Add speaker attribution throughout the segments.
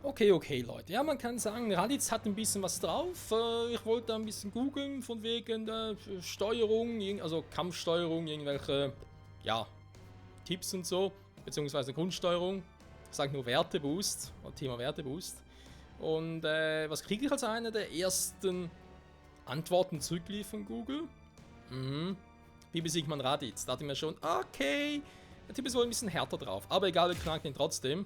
Speaker 1: Okay, okay, Leute. Ja, man kann sagen, Raditz hat ein bisschen was drauf. Ich wollte da ein bisschen googeln von wegen der Steuerung, also Kampfsteuerung, irgendwelche, ja, Tipps und so, beziehungsweise Grundsteuerung. Ich sage nur Werteboost, Thema Werteboost. Und was kriege ich als eine der ersten Antworten zurücklief von Google? Wie besiegt man Raditz? Da dachte ich mir schon, okay, der Typ ist wohl ein bisschen härter drauf. Aber egal, wir knacken ihn trotzdem.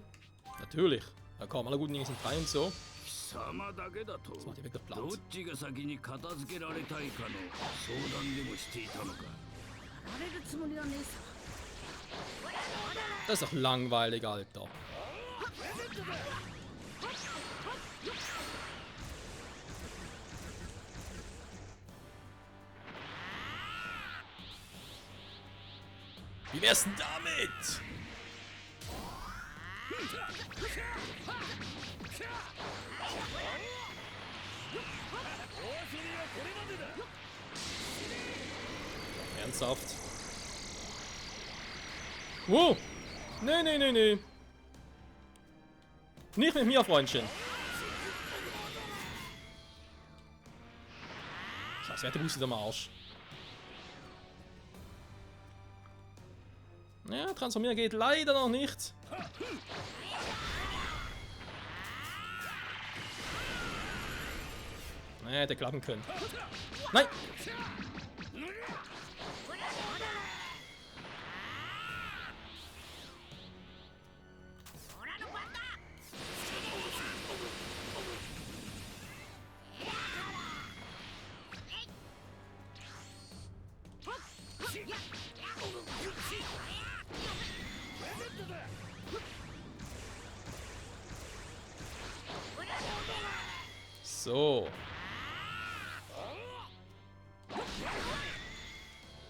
Speaker 1: Natürlich. Ja komm, alle guten Dinge sind 3 und so.
Speaker 2: 様だけだと
Speaker 1: Das macht ja wirklich
Speaker 2: どっ
Speaker 1: platt.
Speaker 2: ちが先に片付けられたいかの相談でもしていたのか。
Speaker 3: られるつもりはねえさ。
Speaker 1: Das ist doch langweilig, Alter. Wie wär's denn damit? Ernsthaft? Wow! Nee, nee, nee, nee. Nicht mit mir, Freundchen. Scheiß Werteboost ist am Arsch. Ja, transformieren geht leider noch nicht. Nee, hätte klappen können. Nein! So.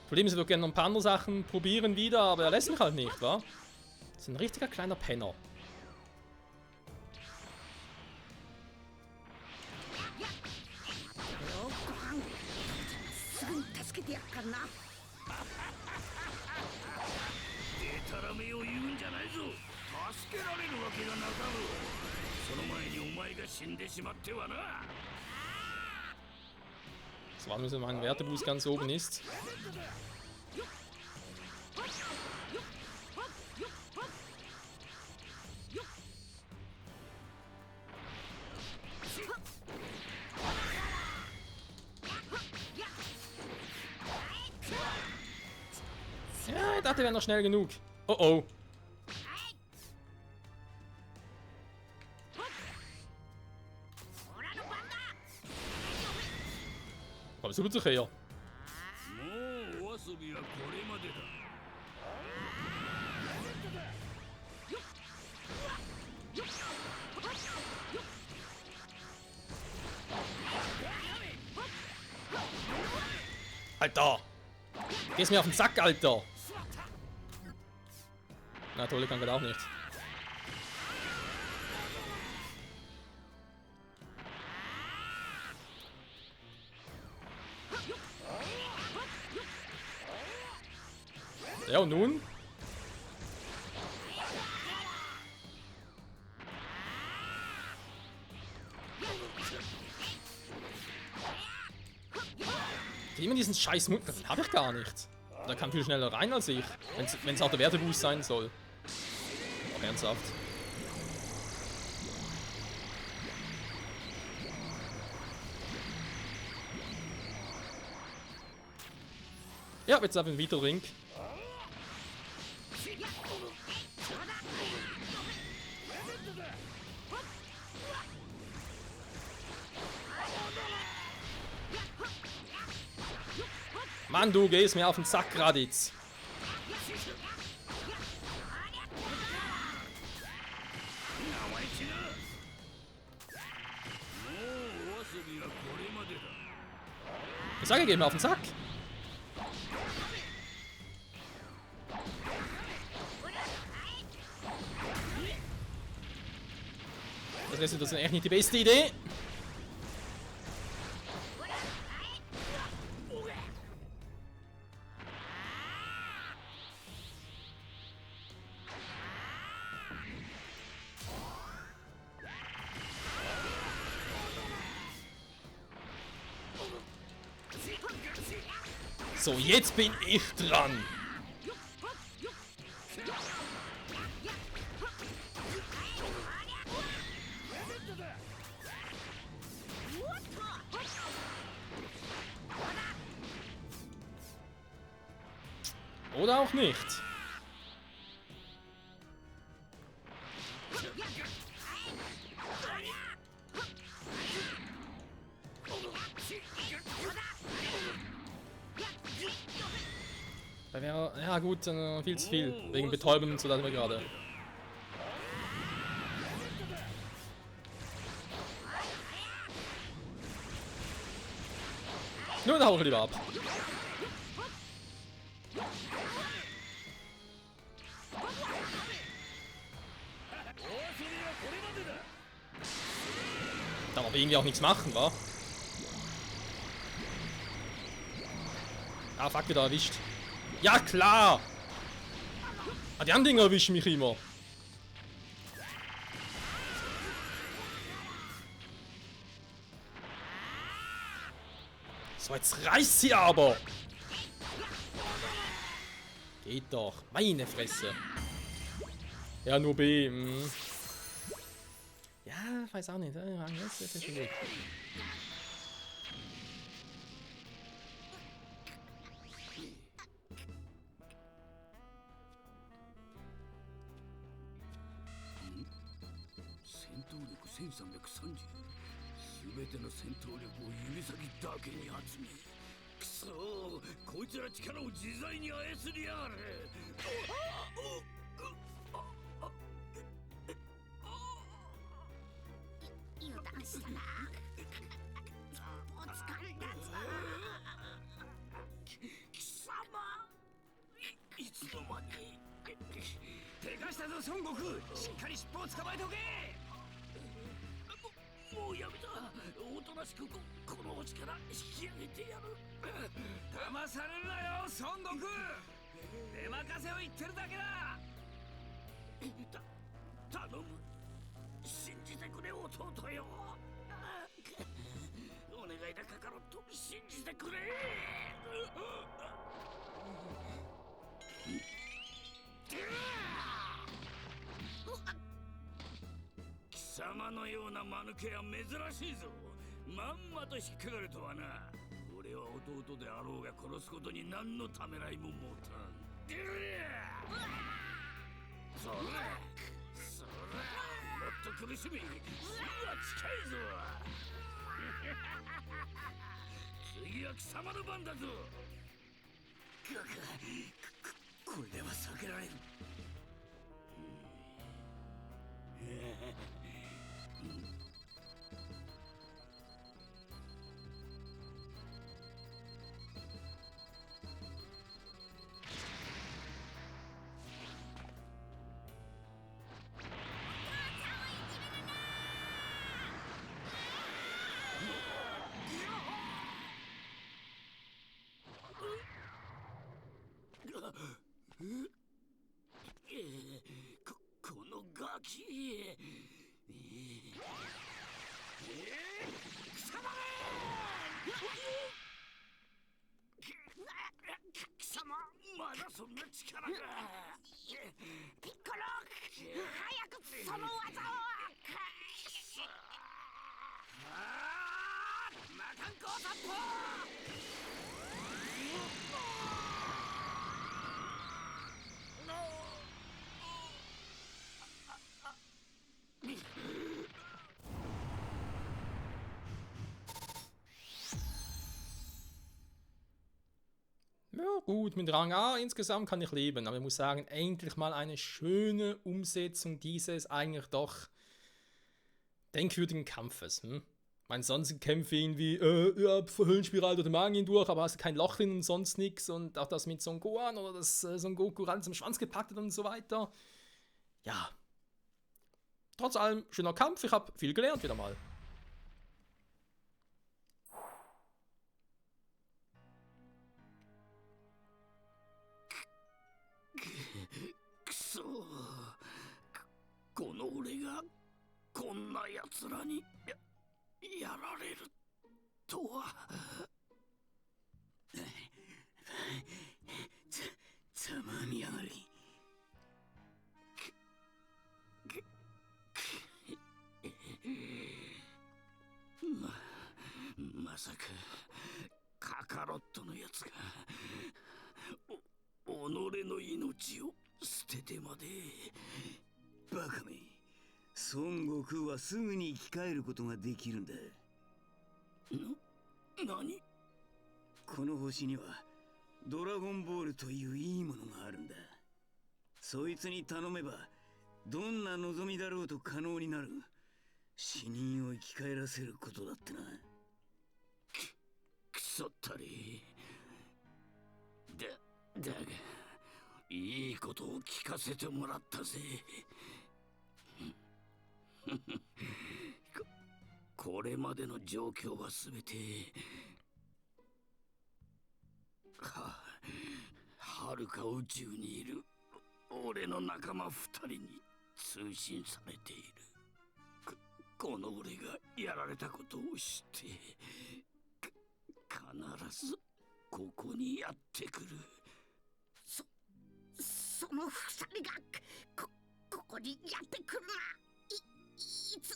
Speaker 1: Problem ist, ich würde gerne noch ein paar andere Sachen probieren wieder, aber er lässt mich halt nicht, wa? Das ist ein richtiger kleiner Penner.
Speaker 3: すぐに助けてやっからな。
Speaker 2: でたらめを言うんじゃないぞ。助けられるわけがなかろう。その前にお前が死んでしまってはな。
Speaker 1: Das war nur so, mein Werteboost ganz oben ist. Ja, ich dachte, wäre noch schnell genug. Oh oh. Kommst du bitte her?
Speaker 2: もうお遊びはこれまでだ。
Speaker 1: Alter! Gehst mir auf den Sack, Alter! Na, Tolle kann gerade auch nicht. Ja, und nun? Immer diesen scheiß Mund, das habe ich gar nicht. Der kann viel schneller rein als ich, wenn es auch der Werteboost sein soll. Aber ernsthaft. Ja, jetzt einfach ein Vita-Drink. Mann, du gehst mir auf den Sack, Raditz. Ich sage, geh mir auf den Sack. Das ist echt nicht die beste Idee. So, jetzt bin ich dran. Oder auch nicht. Da wäre, ja gut, viel zu viel. Wegen Betäuben und so, da sind wir gerade. Nur dann hau ich lieber ab. Dann aber irgendwie auch nichts machen, wa? Ah, fuck, wieder erwischt. Ja, klar! Ah, die anderen Dinger erwischen mich immer. So, jetzt reißt sie aber! Geht doch. Meine Fresse. Ja, nur B. Ja, weiß auch nicht. Das ist schon gut. Ja, gut, mit Rang A insgesamt kann ich leben, aber ich muss sagen, endlich mal eine schöne Umsetzung dieses eigentlich doch denkwürdigen Kampfes. Meine sonstigen Kämpfe irgendwie, ja, Höllenspirale oder Magen durch, aber hast du kein Loch drin und sonst nichts und auch das mit Son Gohan oder das Son Goku ran zum Schwanz gepackt hat und so weiter. Ja. Trotz allem, schöner Kampf, ich habe viel gelernt wieder mal.
Speaker 2: ざまみやがり。まさかカカロットのやつが己の命を捨ててまで。
Speaker 4: バカめ、孫悟空はすぐに生き返ることができるんだ。
Speaker 2: 何？
Speaker 4: この星にはドラゴンボールといういいものがあるんだ。そいつに頼めばどんな望みだろうと可能になる。死人を生き返らせることだってな。
Speaker 2: くそったり。だがいいことを聞かせてもらったぜ。これまでの状況はすべてはるか宇宙にいる俺の仲間2人に通信されている。この俺がやられたことを知って必ずここにやってくる。
Speaker 3: その2人がここにやってくるな。いつ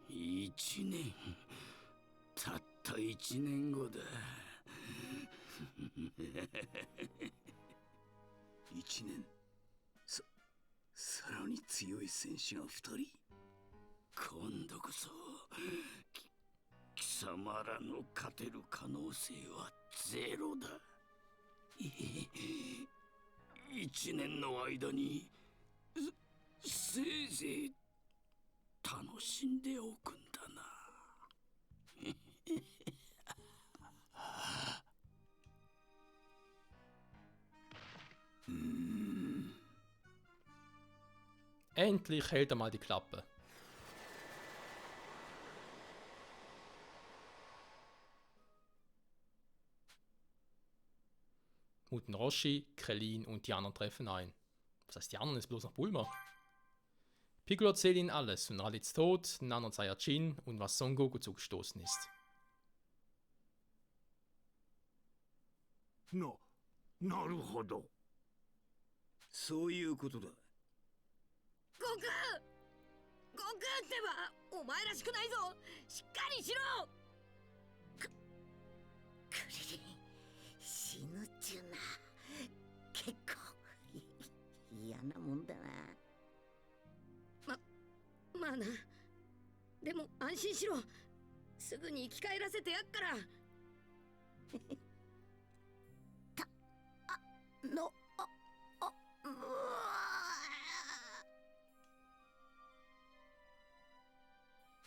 Speaker 2: 1年、たった1年後だ。
Speaker 4: 1年。さらに強い戦士が2人。
Speaker 2: 今度こそ貴様らの勝てる可能性はゼロだ。1年の間にせいぜい楽しんでおくんだな。
Speaker 1: Endlich hält er mal die Klappe. Muten Roshi, Krillin und die anderen treffen ein. Was heißt die anderen? Ist bloß noch Bulma. Piccolo erzählt ihnen alles, von Raditz Tod, den anderen Saiyajin und was Son Goku zugestoßen ist.
Speaker 2: なるほど。
Speaker 4: そういうことだ。
Speaker 5: 悟空ってばお前らしくないぞ。しっかりしろ。
Speaker 3: クリリン死ぬっちゅうな。結構嫌なもんだな。
Speaker 5: まあな。でも安心しろ。すぐに生き返らせてやっから。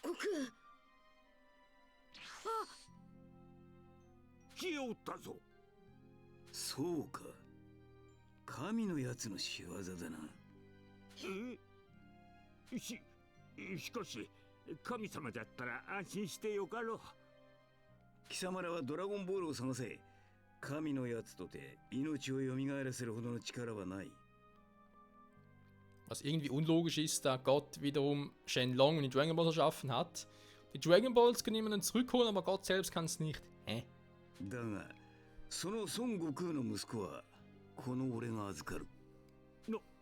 Speaker 5: 悟空。
Speaker 2: 消えおったぞ。
Speaker 4: そうか。神のやつの仕業だな。
Speaker 2: しかし神様だったら安心してよかろう。
Speaker 4: 貴様らはドラゴンボールを探せ。神のやつとて命を蘇らせるほどの力はない。
Speaker 1: Was irgendwie unlogisch ist, da Gott wiederum Shenlong und die Dragon Balls erschaffen hat. Die Dragon Balls können jemanden zurückholen, aber Gott selbst kann es nicht. Hä?
Speaker 4: だが、その孫悟空の息子はこの俺が預かる。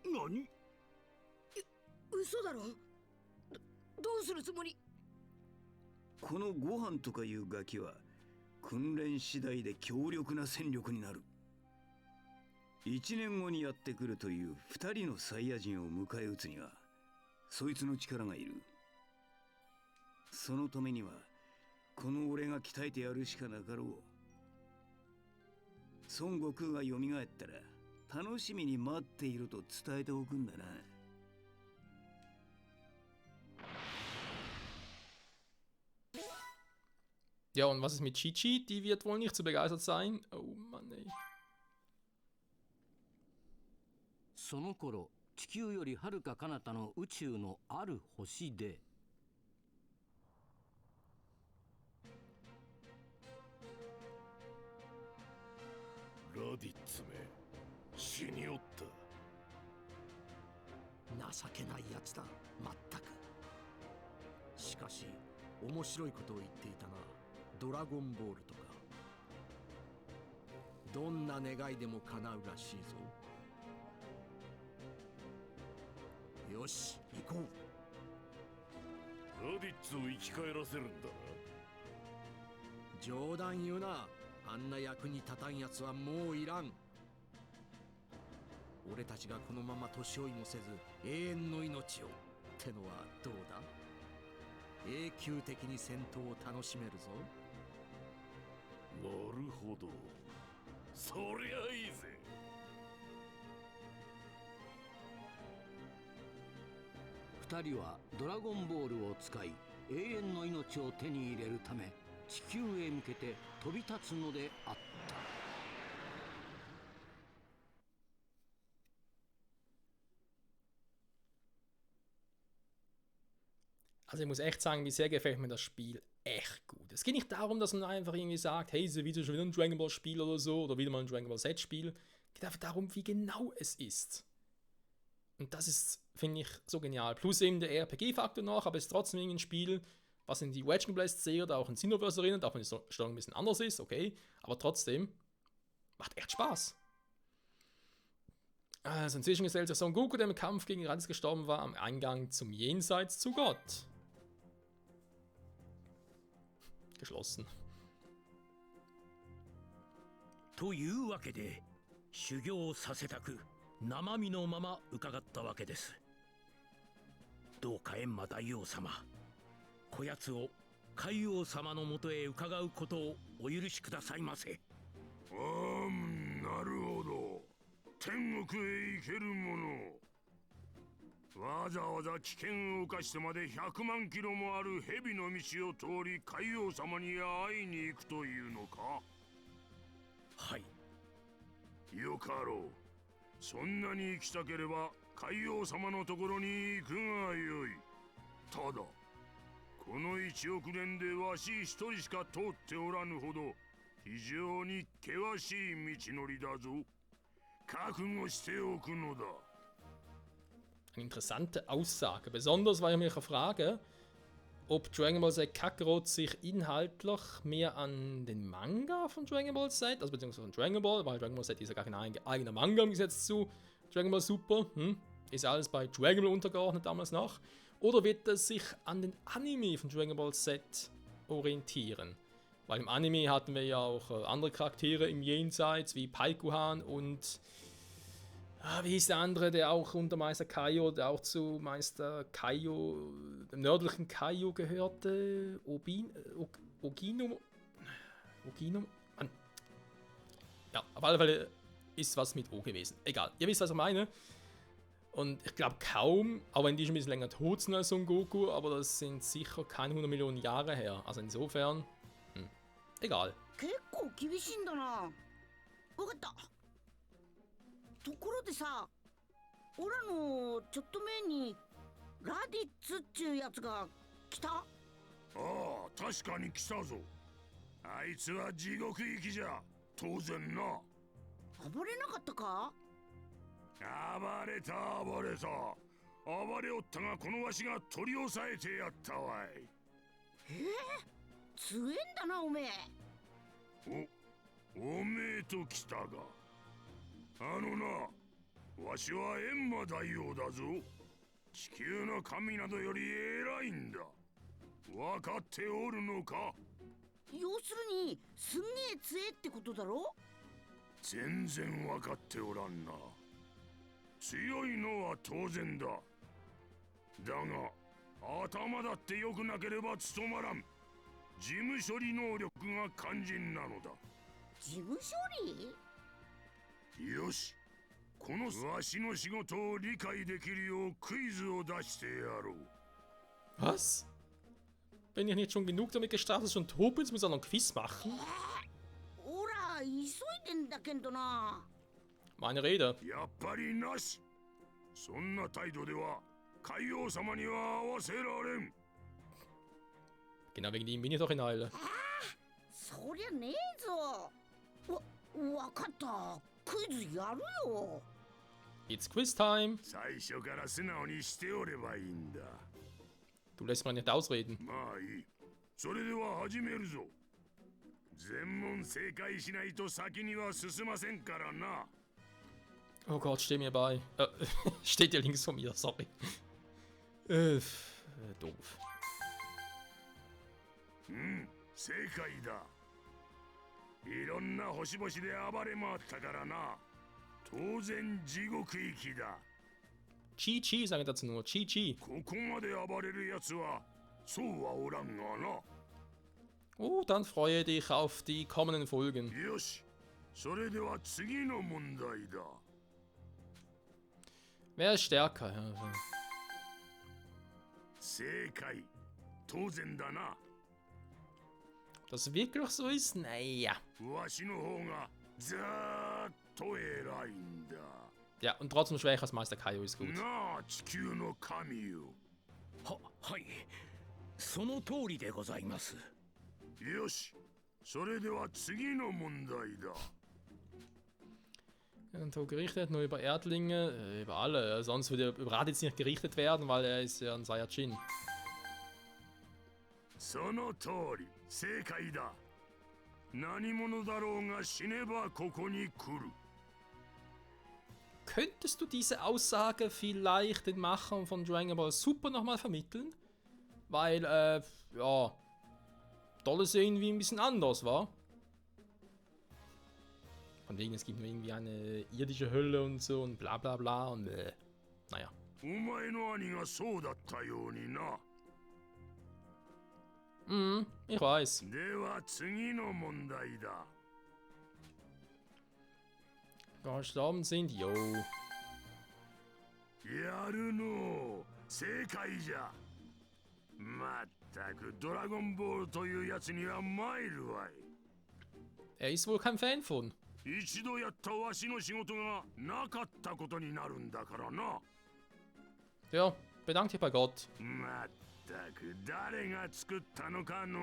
Speaker 2: 何？
Speaker 5: 嘘だろ。どうするつもり？
Speaker 4: このご飯とかいうガキは訓練次第で強力な戦力になる。1年後にやってくるという2人のサイヤ人を迎え撃つにはそいつの力がいる。そのためにはこの俺が鍛えてやるしかなかろう。孫悟空が蘇ったら楽しみに待っていると伝えておくんだな。
Speaker 1: Ja, und was ist mit Chi-Chi? Die wird wohl nicht so begeistert sein. Oh Mann, ey.
Speaker 6: その頃、地球よりはるか彼方の宇宙のある星で、
Speaker 2: ラディッツめ、死におった。
Speaker 7: 情けないやつだ、まったく。しかし面白いことを言っていたな。ドラゴンボールとか。どんな願いでも叶うらしいぞ。よし、行こう。
Speaker 8: ラディッツを生き返らせるんだな。
Speaker 7: 冗談言うな。あんな役に立たんやつはもういらん。俺たちがこのまま年追いもせず永遠の命をってのはどうだ？永久的に戦闘を楽しめるぞ。
Speaker 8: なるほど、そりゃいいぜ。
Speaker 6: 二人はドラゴンボールを使い永遠の命を手に入れるため地球へ向けて飛び立つのであった。
Speaker 1: Also ich muss echt sagen, bisher gefällt mir das Spiel echt gut. Es geht nicht darum, dass man einfach irgendwie sagt, hey, ist ja wieder schon wieder ein Dragon Ball Spiel oder so, oder wieder mal ein Dragon Ball Z Spiel. Es geht einfach darum, wie genau es ist. Und das ist, finde ich, so genial. Plus eben der RPG-Faktor noch, aber es ist trotzdem irgendwie ein Spiel, was in die Wedge Blast sehr oder auch in Xenoverse erinnert, auch wenn die Steuerung ein bisschen anders ist, okay. Aber trotzdem, macht echt Spaß. Also inzwischen gesellt sich Son Goku, der im Kampf gegen Raditz gestorben war, am Eingang zum Jenseits zu Gott. Geschlossen.
Speaker 2: というわけで修行させたく生身のまま伺ったわけです。どうか閻魔大王様、こやつを海王様のもとへ伺うことをお許しくださいませ。
Speaker 8: なるほど。天国へ行けるもの。わざわざ危険を冒してまで100万キロもある蛇の道を通り海王様に会いに行くというのか。
Speaker 2: はい。
Speaker 8: よかろう。そんなに行きたければ海王様のところに行くがよい。ただこの1億年でわし一人しか通っておらぬほど非常に険しい道のりだぞ。覚悟しておくのだ。
Speaker 1: Eine interessante Aussage, besonders weil ich mich frage, ob Dragon Ball Z Kakarot sich inhaltlich mehr an den Manga von Dragon Ball Z, also beziehungsweise von Dragon Ball, weil Dragon Ball Z ist ja gar kein eigener Manga im Gesetz zu Dragon Ball Super, ist alles bei Dragon Ball untergeordnet damals noch, oder wird es sich an den Anime von Dragon Ball Z orientieren? Weil im Anime hatten wir ja auch andere Charaktere im Jenseits, wie Paikuhan und wie hieß der andere, der auch unter Meister Kaio, der auch zu Meister Kaio, dem nördlichen Kaio gehörte? Oginum? Mann. Ja, auf alle Fälle ist was mit O gewesen. Egal, ihr wisst, was ich meine. Und ich glaube kaum, auch wenn die schon ein bisschen länger tot sind als Son Goku, aber das sind sicher keine 100 Millionen Jahre her. Also insofern, egal.
Speaker 3: 結構厳しいんだな。わかった。ところでさ、オラのちょっと前にラディッツっちゅうやつが来た？
Speaker 8: ああ、確かに来たぞ。あいつは地獄行きじゃ。当然な。
Speaker 3: 暴れなかったか？
Speaker 8: 暴れた。暴れおったがこのわしが取り押さえてやったわい。
Speaker 3: 強えんだなおめえ。
Speaker 8: おめえと来たが。あのな、わしは閻魔大王だぞ。地球の神などより偉いんだ。わかっておるのか？
Speaker 3: 要するにすんげえ強えってことだろ？
Speaker 8: 全然わかっておらんな。強いのは当然だ。だが頭だって良くなければ務まらん。事務処理能力が肝心なのだ。
Speaker 3: 事務処理？
Speaker 8: よし、このわしの仕事を理解できるようクイズを出してやろう。
Speaker 1: Was? Bin ich nicht schon genug damit gestartet, schon Tobin muss auch noch ein Quiz machen?
Speaker 3: ほら、急いでんだけどな。
Speaker 1: Meine Rede.
Speaker 8: やっぱりなし。そんな態度では海王様には合わせられん。
Speaker 1: Genau wegen ihm bin ich doch in Eile.
Speaker 3: そりゃねえぞ。わかった。クイズやるよ。
Speaker 1: It's Quiz Time.
Speaker 8: 最初から素直にしておればいいんだ。
Speaker 1: Du lässt mich nicht ausreden.
Speaker 8: まあいい。それでは始めるぞ。全問正解しないと先には進ませんからな。
Speaker 1: Oh Gott, steh mir bei. Steht ja links von mir, sorry. Doof.
Speaker 8: 正解だ。いろんな星々で暴れ回ったからな。当然地獄行きだ。
Speaker 1: GG, sage ich dazu nur. GG.
Speaker 8: ここまで暴れるやつはそうはおらんがな。
Speaker 1: Oh, dann freue dich auf die kommenden Folgen.
Speaker 8: よし、それでは次の問題だ。
Speaker 1: Wer ist stärker? Ja.
Speaker 8: 正解。当然だな。
Speaker 1: Ob das wirklich so ist? Naja.
Speaker 8: わしの方がずーっと偉いんだ。
Speaker 1: Ja, und trotzdem schwächer als Meister Kaio ist gut.
Speaker 8: なあ、地球の神よ。
Speaker 2: はい。その通りでございます。
Speaker 8: よし、それでは次の問題だ。
Speaker 1: Und so gerichtet nur über Erdlinge, über alle. Sonst würde über Raditz nicht gerichtet werden, weil er ist ja ein Saiyajin.
Speaker 8: その通り、正解だ。何者だろうが死ねばここに来る。
Speaker 1: Könntest du diese Aussage vielleicht den Machern von Dragon Ball Super nochmal vermitteln? Weil, ja, Dolle ist irgendwie ein bisschen anders, wa? Von wegen, es gibt nur irgendwie eine irdische Hölle und so und bla bla bla und naja.
Speaker 8: お前の兄がそうだったようにな。
Speaker 1: Ich weiß.
Speaker 8: では次の問題だ。
Speaker 1: Gestorben sind, yo.
Speaker 8: やるのう。正解じゃ。まったくドラゴンボールというやつには参るわい。
Speaker 1: Er ist wohl kein Fan von.
Speaker 8: 一度やったわしの仕事がなかったことになるんだからな。
Speaker 1: Ja, bedank dich bei Gott.
Speaker 8: まったく誰が作ったのかの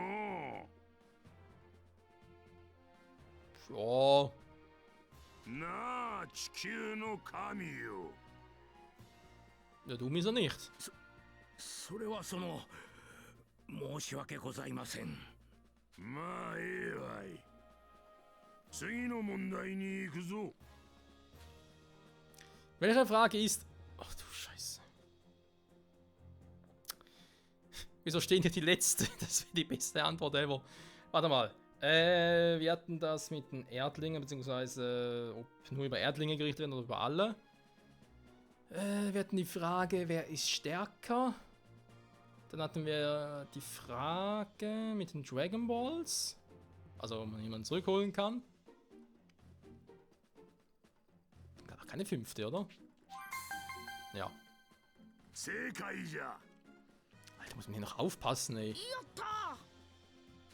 Speaker 1: Ja,
Speaker 8: なあ、地球の神よ。
Speaker 1: ja, dumm ist er nicht.
Speaker 2: それはその申し訳ございません。
Speaker 8: まあええわい。次の問題に行くぞ。
Speaker 1: Welche Frage ist... Ach du Scheiße. Wieso stehen hier die letzte? Das wäre die beste Antwort ever. Warte mal. Wir hatten das mit den Erdlingen, beziehungsweise ob nur über Erdlinge gerichtet werden oder über alle. Wir hatten die Frage, wer ist stärker? Dann hatten wir die Frage mit den Dragon Balls. Also, ob man jemanden zurückholen kann. Gab keine fünfte, oder? Ja.
Speaker 8: 正解じゃ。
Speaker 1: Alter, muss man hier noch aufpassen, ey.
Speaker 3: やった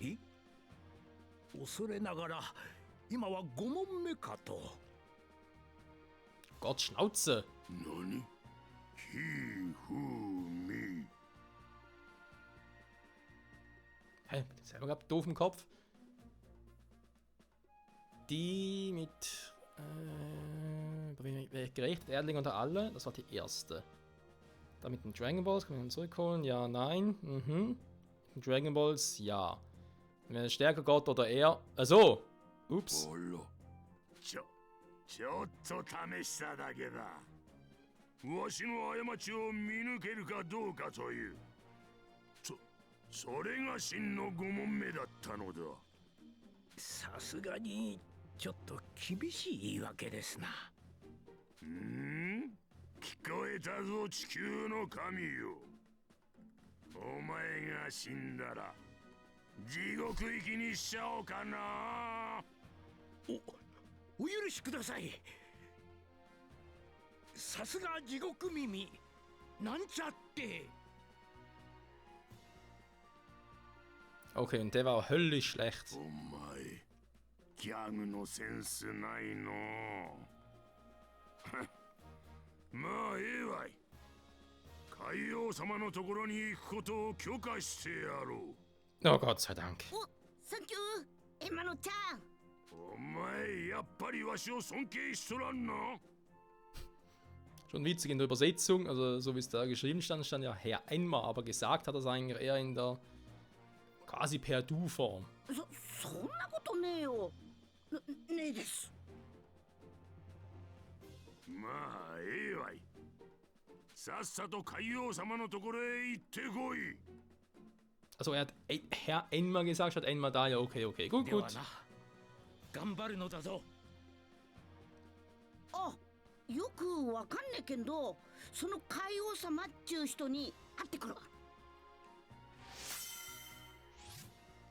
Speaker 2: え、恐れながら今は5問目かと。
Speaker 1: Gott, Schnauze!
Speaker 8: 何 He, who, me.
Speaker 1: Hä? Selber gehabt, doof im Kopf. Die mit. Gerichtet, Erdling unter alle. Das war die erste. Da mit den Dragon Balls, kann man ihn zurückholen? Ja, nein. Mhm. Mit den Dragon Balls, ja. Wer ist stärker, Gott oder er? Also. Ups.
Speaker 8: おろ。ちょっと試しただけだ。わしの過ちを見抜けるかどうかという。それが真の5問目だったのだ。
Speaker 2: さすがにちょっと厳しい言い訳ですな。
Speaker 8: 聞こえたぞ地球の神よ。お前が死んだら地獄行きにしちゃおうかな。
Speaker 2: お許しください。さすが地獄耳なんちゃって。
Speaker 1: Okay, und der war auch höllisch schlecht.
Speaker 8: お前ギャグのセンスないの。まあええわい。海王様のところに行くことを許可してやろう。
Speaker 1: Oh Gott sei Dank.
Speaker 3: お、サンキューエマノちゃん。
Speaker 8: お前やっぱりわしを尊敬しとらんな。
Speaker 1: Schon witzig in der Übersetzung, also so wie es da geschrieben stand, stand ja Herr Enma, aber gesagt hat er es eigentlich eher in der quasi per Du-Form.
Speaker 3: そんなことねえよ。ねえです。
Speaker 8: まあええわい。さっさと海王様のところへ行ってこい。
Speaker 1: Also er hat Herr Enma gesagt statt Enma da. Ja, okay, okay. Gut,
Speaker 2: では
Speaker 1: gut.
Speaker 2: な、頑張るのだぞ。
Speaker 3: あ、よくわかんねえけど、その海王様っちゅう人に会ってくるわ。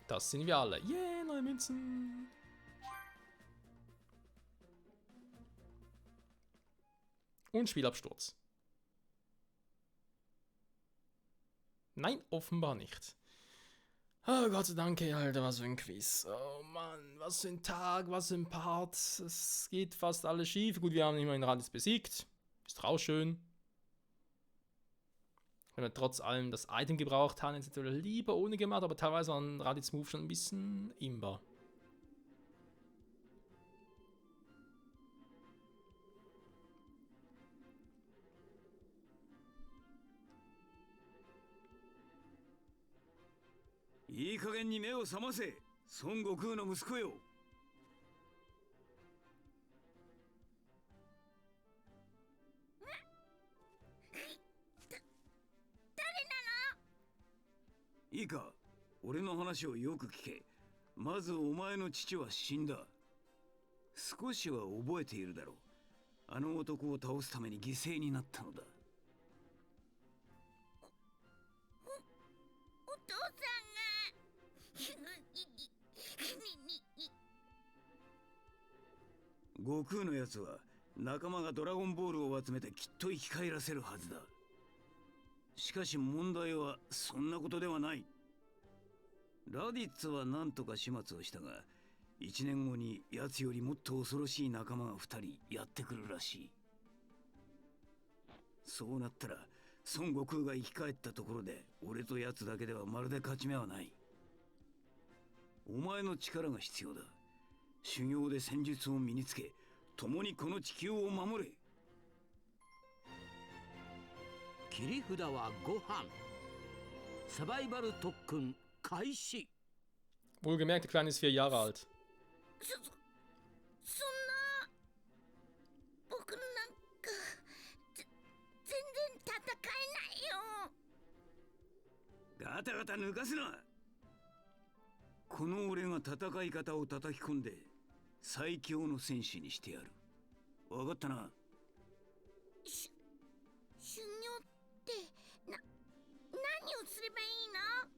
Speaker 1: Das sind wir alle. Yeah, neue Münzen. Und Spielabsturz. Nein, offenbar nicht. Oh Gott sei Dank, ey, Alter, was für ein Quiz. Oh Mann, was für ein Tag, was für ein Part. Es geht fast alles schief. Gut, wir haben immerhin Raditz besiegt. Ist auch schön. Wenn wir trotz allem das Item gebraucht haben, hätte ich natürlich lieber ohne gemacht, aber teilweise waren Raditz Move schon ein bisschen imbar.
Speaker 4: いい加減に目を覚ませ、孫悟空の息子よ。いいか、俺の話をよく聞け。まずお前の父は死んだ。少しは覚えているだろう。あの男を倒すために犠牲になったのだ。
Speaker 3: お父さんが
Speaker 4: 悟空のやつは仲間がドラゴンボールを集めてきっと生き返らせるはずだ。しかし問題はそんなことではない。ラディッツは何とか始末をしたが、1年後に奴よりもっと恐ろしい仲間が2人やってくるらしい。そうなったら孫悟空が生き返ったところで俺と奴だけではまるで勝ち目はない。お前の力が必要だ。修行で戦術を身につけ、共にこの地球を守れ。
Speaker 6: 切り札はご飯。サバイバル特訓開始。
Speaker 1: Wohlgemerkt, der Kleine ist 4 Jahre alt.
Speaker 3: そんな僕なんか全然戦えないよ。
Speaker 4: ガタガタ抜かすな。この俺が戦い方を叩き込んで最強の戦士にしてやる。わかったな。
Speaker 3: 修行って何をすればいいの？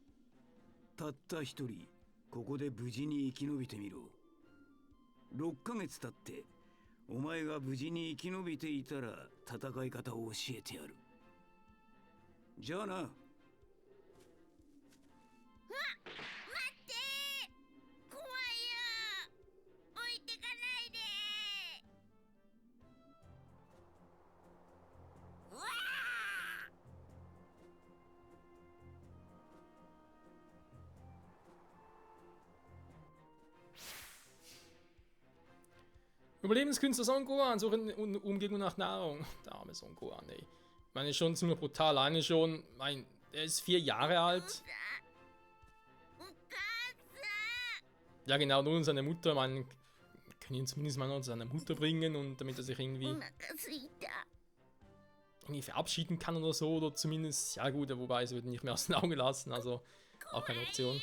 Speaker 4: たった一人ここで無事に生き延びてみろ。6ヶ月経ってお前が無事に生き延びていたら戦い方を教えてやる。じゃあな。
Speaker 1: Überlebenskünstler Son Gohan suchen Umgebung nach Nahrung. Der arme Son Gohan, ey. Ich meine, schon ziemlich brutal. Eine schon, er ist 4 Jahre alt. Ja genau, nur seine Mutter, man kann ihn zumindest mal noch zu seiner Mutter bringen und damit er sich irgendwie verabschieden kann oder so, oder zumindest, ja gut, wobei sie wird ihn nicht mehr aus den Augen lassen, also auch keine Option.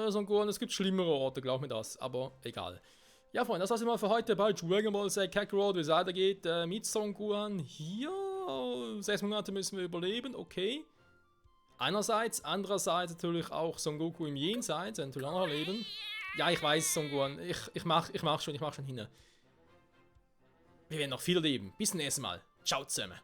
Speaker 1: Son Gohan, es gibt schlimmere Orte, glaub mir das, aber egal. Ja, Freunde, das war's immer für heute bei Dragon Ball Z Kakarot, wie es weitergeht mit Son Gohan. Hier 6 Monate müssen wir überleben, okay. Einerseits, andererseits natürlich auch Son Goku im Jenseits, ein natürlich auch noch leben. Ja, ich weiß, Son Gohan, ich mach schon hin. Wir werden noch viel leben. Bis zum nächsten Mal. Ciao zusammen.